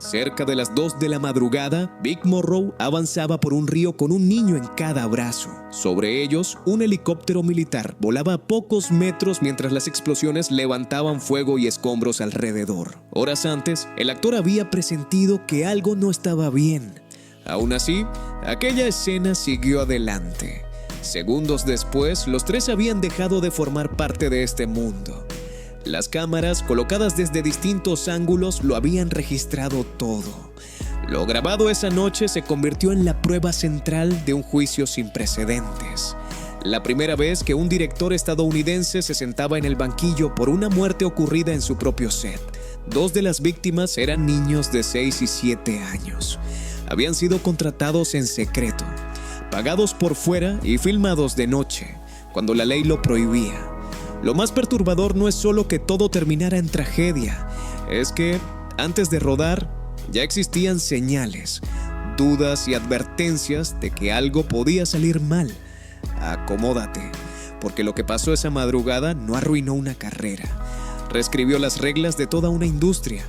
Cerca de las 2 de la madrugada, Vic Morrow avanzaba por un río con un niño en cada brazo. Sobre ellos, un helicóptero militar volaba a pocos metros mientras las explosiones levantaban fuego y escombros alrededor. Horas antes, el actor había presentido que algo no estaba bien. Aún así, aquella escena siguió adelante. Segundos después, los tres habían dejado de formar parte de este mundo. Las cámaras, colocadas desde distintos ángulos, lo habían registrado todo. Lo grabado esa noche se convirtió en la prueba central de un juicio sin precedentes. La primera vez que un director estadounidense se sentaba en el banquillo por una muerte ocurrida en su propio set. 2 de las víctimas eran niños de 6 y 7 años. Habían sido contratados en secreto, pagados por fuera y filmados de noche, cuando la ley lo prohibía. Lo más perturbador no es solo que todo terminara en tragedia, es que, antes de rodar, ya existían señales, dudas y advertencias de que algo podía salir mal. Acomódate, porque lo que pasó esa madrugada no arruinó una carrera, reescribió las reglas de toda una industria.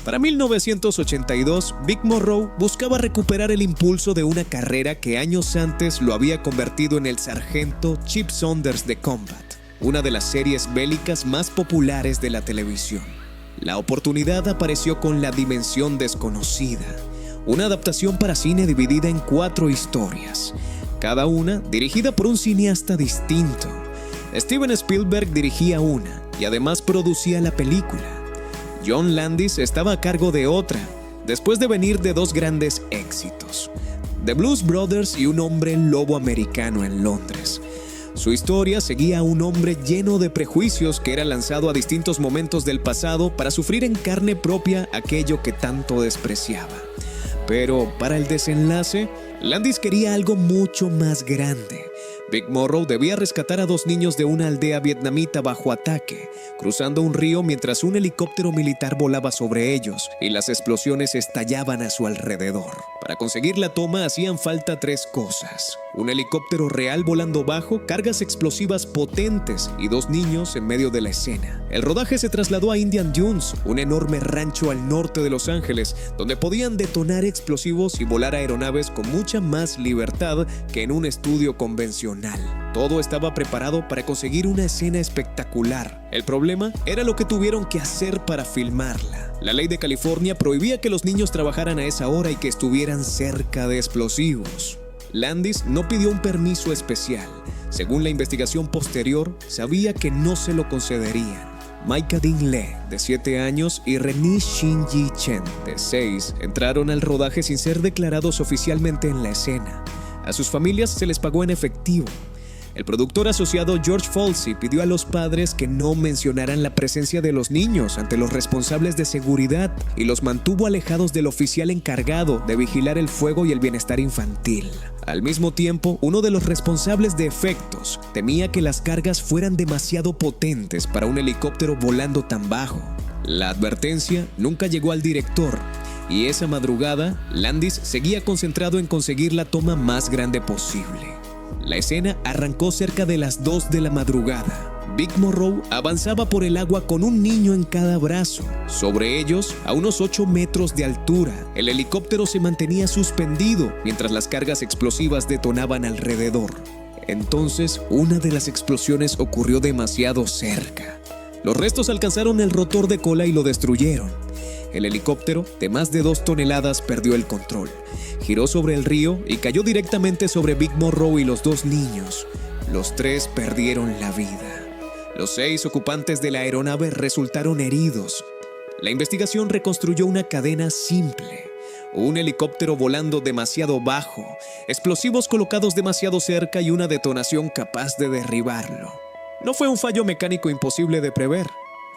Para 1982, Vic Morrow buscaba recuperar el impulso de una carrera que años antes lo había convertido en el sargento Chip Saunders de Combat, una de las series bélicas más populares de la televisión. La oportunidad apareció con La Dimensión Desconocida, una adaptación para cine dividida en 4 historias, cada una dirigida por un cineasta distinto. Steven Spielberg dirigía una y además producía la película. John Landis estaba a cargo de otra, después de venir de 2 grandes éxitos: The Blues Brothers y Un hombre lobo americano en Londres. Su historia seguía a un hombre lleno de prejuicios que era lanzado a distintos momentos del pasado para sufrir en carne propia aquello que tanto despreciaba. Pero para el desenlace, Landis quería algo mucho más grande. Vic Morrow debía rescatar a 2 niños de una aldea vietnamita bajo ataque, cruzando un río mientras un helicóptero militar volaba sobre ellos y las explosiones estallaban a su alrededor. Para conseguir la toma hacían falta 3 cosas: un helicóptero real volando bajo, cargas explosivas potentes y 2 niños en medio de la escena. El rodaje se trasladó a Indian Dunes, un enorme rancho al norte de Los Ángeles, donde podían detonar explosivos y volar aeronaves con mucha más libertad que en un estudio convencional. Todo estaba preparado para conseguir una escena espectacular. El problema era lo que tuvieron que hacer para filmarla. La ley de California prohibía que los niños trabajaran a esa hora y que estuvieran cerca de explosivos. Landis no pidió un permiso especial. Según la investigación posterior, sabía que no se lo concederían. Micah Dean Lee, de 7 años, y Renee Shin-Yi Chen, de 6, entraron al rodaje sin ser declarados oficialmente en la escena. A sus familias se les pagó en efectivo. El productor asociado George Folsey pidió a los padres que no mencionaran la presencia de los niños ante los responsables de seguridad y los mantuvo alejados del oficial encargado de vigilar el fuego y el bienestar infantil. Al mismo tiempo, uno de los responsables de efectos temía que las cargas fueran demasiado potentes para un helicóptero volando tan bajo. La advertencia nunca llegó al director, y esa madrugada, Landis seguía concentrado en conseguir la toma más grande posible. La escena arrancó cerca de las 2 de la madrugada. Vic Morrow avanzaba por el agua con un niño en cada brazo. Sobre ellos, a unos 8 metros de altura, el helicóptero se mantenía suspendido mientras las cargas explosivas detonaban alrededor. Entonces, una de las explosiones ocurrió demasiado cerca. Los restos alcanzaron el rotor de cola y lo destruyeron. El helicóptero, de más de 2 toneladas, perdió el control. Giró sobre el río y cayó directamente sobre Vic Morrow y los 2 niños. Los 3 perdieron la vida. Los 6 ocupantes de la aeronave resultaron heridos. La investigación reconstruyó una cadena simple: un helicóptero volando demasiado bajo, explosivos colocados demasiado cerca y una detonación capaz de derribarlo. No fue un fallo mecánico imposible de prever.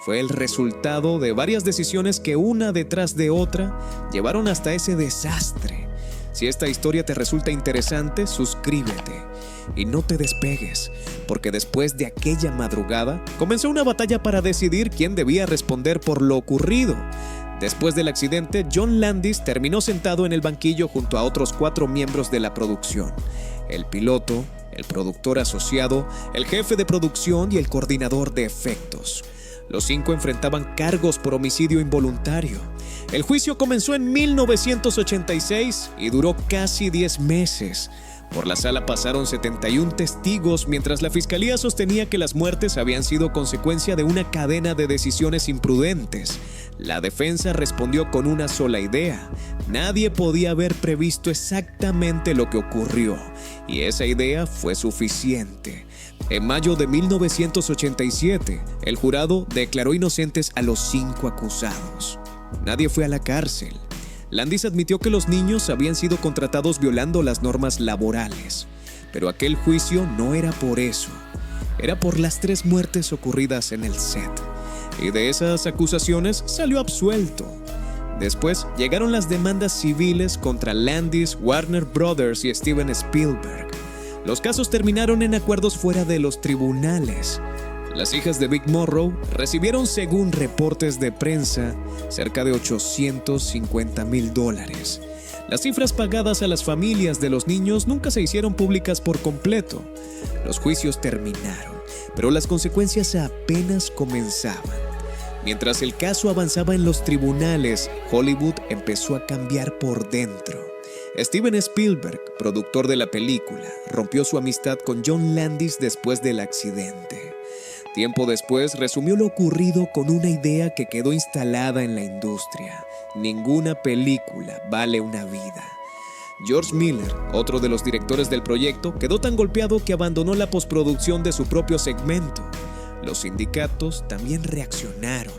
Fue el resultado de varias decisiones que una detrás de otra llevaron hasta ese desastre. Si esta historia te resulta interesante, suscríbete y no te despegues, porque después de aquella madrugada comenzó una batalla para decidir quién debía responder por lo ocurrido. Después del accidente, John Landis terminó sentado en el banquillo junto a otros 4 miembros de la producción: el piloto, el productor asociado, el jefe de producción y el coordinador de efectos. Los 5 enfrentaban cargos por homicidio involuntario. El juicio comenzó en 1986 y duró casi 10 meses. Por la sala pasaron 71 testigos, mientras la fiscalía sostenía que las muertes habían sido consecuencia de una cadena de decisiones imprudentes. La defensa respondió con una sola idea: nadie podía haber previsto exactamente lo que ocurrió, y esa idea fue suficiente. En mayo de 1987, el jurado declaró inocentes a los 5 acusados. Nadie fue a la cárcel. Landis admitió que los niños habían sido contratados violando las normas laborales, pero aquel juicio no era por eso, era por las 3 muertes ocurridas en el set, y de esas acusaciones salió absuelto. Después llegaron las demandas civiles contra Landis, Warner Brothers y Steven Spielberg. Los casos terminaron en acuerdos fuera de los tribunales. Las hijas de Vic Morrow recibieron, según reportes de prensa, cerca de $850,000. Las cifras pagadas a las familias de los niños nunca se hicieron públicas por completo. Los juicios terminaron, pero las consecuencias apenas comenzaban. Mientras el caso avanzaba en los tribunales, Hollywood empezó a cambiar por dentro. Steven Spielberg, productor de la película, rompió su amistad con John Landis después del accidente. Tiempo después, resumió lo ocurrido con una idea que quedó instalada en la industria: ninguna película vale una vida. George Miller, otro de los directores del proyecto, quedó tan golpeado que abandonó la postproducción de su propio segmento. Los sindicatos también reaccionaron.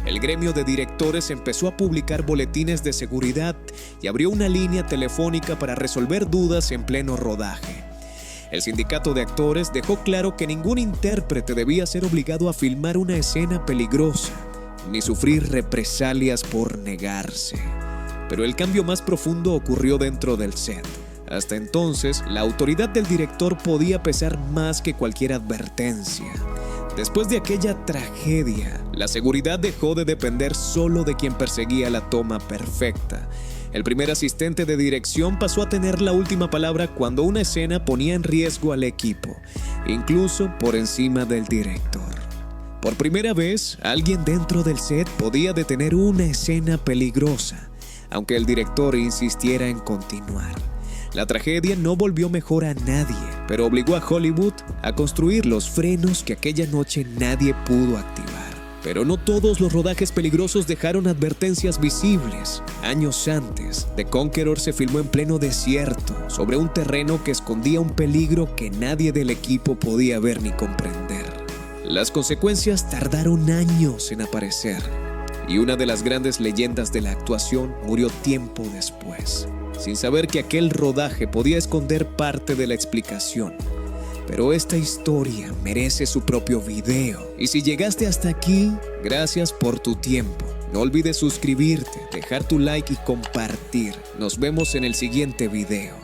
El gremio de directores empezó a publicar boletines de seguridad y abrió una línea telefónica para resolver dudas en pleno rodaje. El sindicato de actores dejó claro que ningún intérprete debía ser obligado a filmar una escena peligrosa, ni sufrir represalias por negarse. Pero el cambio más profundo ocurrió dentro del set. Hasta entonces, la autoridad del director podía pesar más que cualquier advertencia. Después de aquella tragedia, la seguridad dejó de depender solo de quien perseguía la toma perfecta. El primer asistente de dirección pasó a tener la última palabra cuando una escena ponía en riesgo al equipo, incluso por encima del director. Por primera vez, alguien dentro del set podía detener una escena peligrosa, aunque el director insistiera en continuar. La tragedia no volvió mejor a nadie, pero obligó a Hollywood a construir los frenos que aquella noche nadie pudo activar. Pero no todos los rodajes peligrosos dejaron advertencias visibles. Años antes, The Conqueror se filmó en pleno desierto, sobre un terreno que escondía un peligro que nadie del equipo podía ver ni comprender. Las consecuencias tardaron años en aparecer, y una de las grandes leyendas de la actuación murió tiempo después, sin saber que aquel rodaje podía esconder parte de la explicación. Pero esta historia merece su propio video. Y si llegaste hasta aquí, gracias por tu tiempo. No olvides suscribirte, dejar tu like y compartir. Nos vemos en el siguiente video.